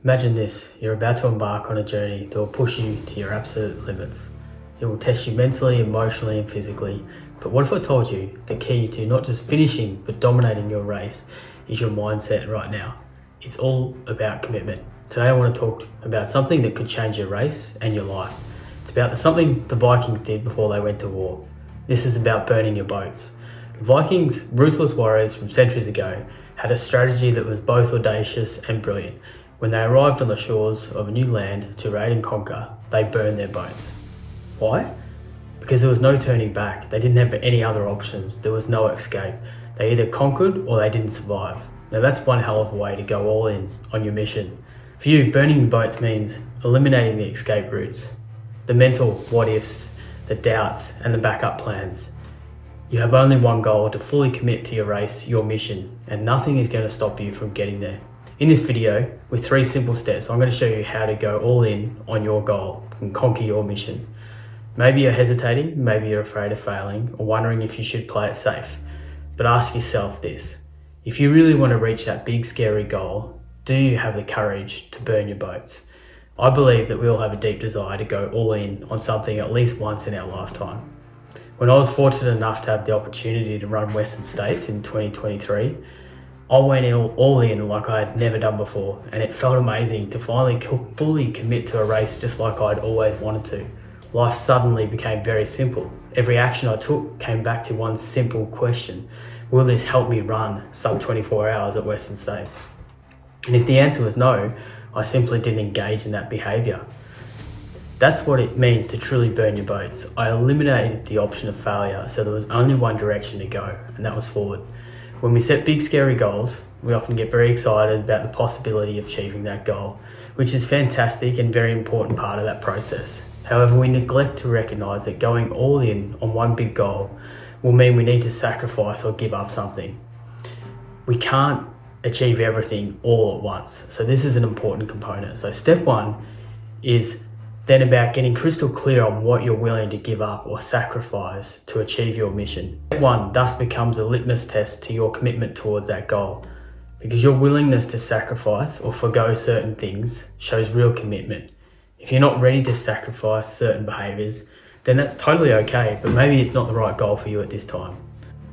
Imagine this, you're about to embark on a journey that will push you to your absolute limits. It will test you mentally, emotionally and physically. But what if I told you the key to not just finishing but dominating your race is your mindset right now? It's all about commitment. Today I want to talk about something that could change your race and your life. It's about something the Vikings did before they went to war. This is about burning your boats. The Vikings, ruthless warriors from centuries ago, had a strategy that was both audacious and brilliant. When they arrived on the shores of a new land to raid and conquer, they burned their boats. Why? Because there was no turning back. They didn't have any other options. There was no escape. They either conquered or they didn't survive. Now that's one hell of a way to go all in on your mission. For you, burning the boats means eliminating the escape routes, the mental what ifs, the doubts and the backup plans. You have only one goal: to fully commit to your race, your mission, and nothing is going to stop you from getting there. In this video, with 3 simple steps, I'm going to show you how to go all in on your goal and conquer your mission. Maybe you're hesitating, maybe you're afraid of failing, or wondering if you should play it safe. But ask yourself this: if you really want to reach that big scary goal, do you have the courage to burn your boats? I believe that we all have a deep desire to go all in on something at least once in our lifetime. When I was fortunate enough to have the opportunity to run Western States in 2023, I went all in like I had never done before, and it felt amazing to finally fully commit to a race just like I'd always wanted to. Life suddenly became very simple. Every action I took came back to one simple question: will this help me run sub 24 hours at Western States? And if the answer was no, I simply didn't engage in that behaviour. That's what it means to truly burn your boats. I eliminated the option of failure, so there was only one direction to go, and that was forward. When we set big scary goals, we often get very excited about the possibility of achieving that goal, which is fantastic and very important part of that process. However, we neglect to recognise that going all in on one big goal will mean we need to sacrifice or give up something. We can't achieve everything all at once, so this is an important component. So step 1 is then about getting crystal clear on what you're willing to give up or sacrifice to achieve your mission. Step 1 thus becomes a litmus test to your commitment towards that goal, because your willingness to sacrifice or forgo certain things shows real commitment. If you're not ready to sacrifice certain behaviours, then that's totally okay, but maybe it's not the right goal for you at this time.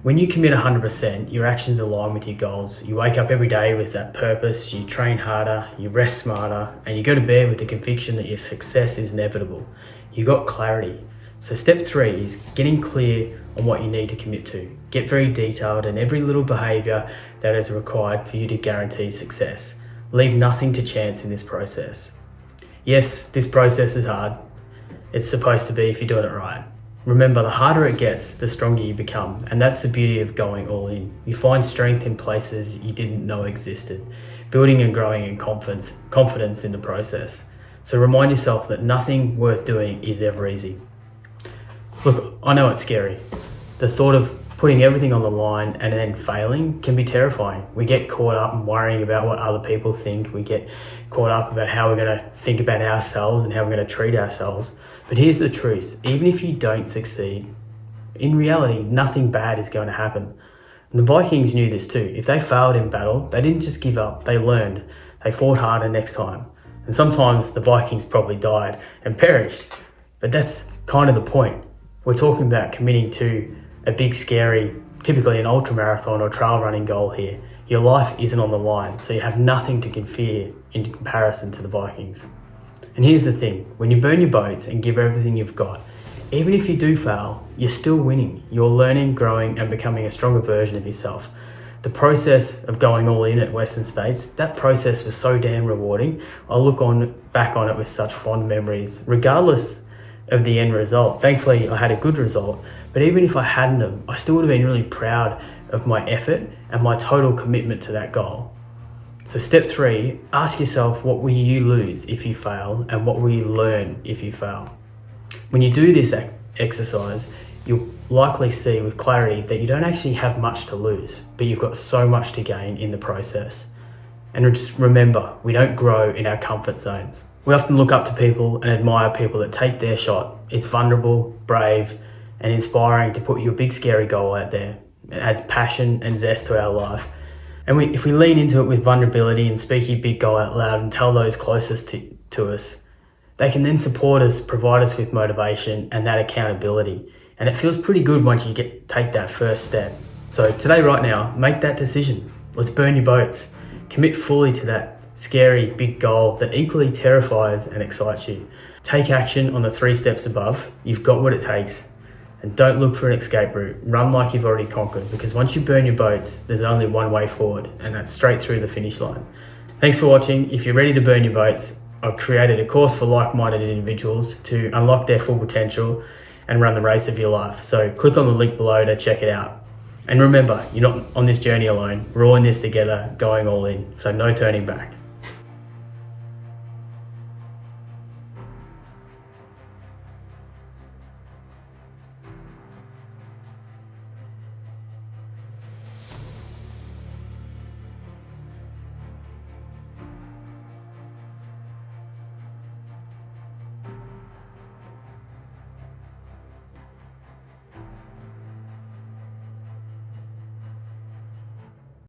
When you commit 100%, your actions align with your goals. You wake up every day with that purpose, you train harder, you rest smarter, and you go to bed with the conviction that your success is inevitable. You got clarity. So step 3 is getting clear on what you need to commit to. Get very detailed in every little behaviour that is required for you to guarantee success. Leave nothing to chance in this process. Yes, this process is hard. It's supposed to be if you're doing it right. Remember, the harder it gets, the stronger you become, and that's the beauty of going all in. You find strength in places you didn't know existed, building and growing in confidence in the process. So remind yourself that nothing worth doing is ever easy. Look, I know it's scary. The thought of putting everything on the line and then failing can be terrifying. We get caught up in worrying about what other people think. We get caught up about how we're going to think about ourselves and how we're going to treat ourselves. But here's the truth: even if you don't succeed, in reality, nothing bad is going to happen. And the Vikings knew this too. If they failed in battle, they didn't just give up, they learned. They fought harder next time. And sometimes the Vikings probably died and perished. But that's kind of the point. We're talking about committing to a big, scary, typically an ultramarathon or trail running goal here. Your life isn't on the line, so you have nothing to fear in comparison to the Vikings. And here's the thing: when you burn your boats and give everything you've got, even if you do fail, you're still winning. You're learning, growing, and becoming a stronger version of yourself. The process of going all in at Western States, that process was so damn rewarding. I look back on it with such fond memories, regardless of the end result. Thankfully, I had a good result, but even if I hadn't, I still would have been really proud of my effort and my total commitment to that goal. So step 3, ask yourself, what will you lose if you fail, and what will you learn if you fail? When you do this exercise, you'll likely see with clarity that you don't actually have much to lose, but you've got so much to gain in the process. And just remember, we don't grow in our comfort zones. We often look up to people and admire people that take their shot. It's vulnerable, brave, and inspiring to put your big scary goal out there. It adds passion and zest to our life. And if we lean into it with vulnerability and speak your big goal out loud and tell those closest to us, they can then support us, provide us with motivation and that accountability. And it feels pretty good once you take that first step. So today, right now, make that decision. Let's burn your boats. Commit fully to that scary big goal that equally terrifies and excites you. Take action on the 3 steps above. You've got what it takes. And don't look for an escape route. Run like you've already conquered, because once you burn your boats, there's only one way forward, and that's straight through the finish line. Thanks for watching. If you're ready to burn your boats, I've created a course for like-minded individuals to unlock their full potential and run the race of your life. So click on the link below to check it out. And remember, you're not on this journey alone. We're all in this together, going all in. So no turning back.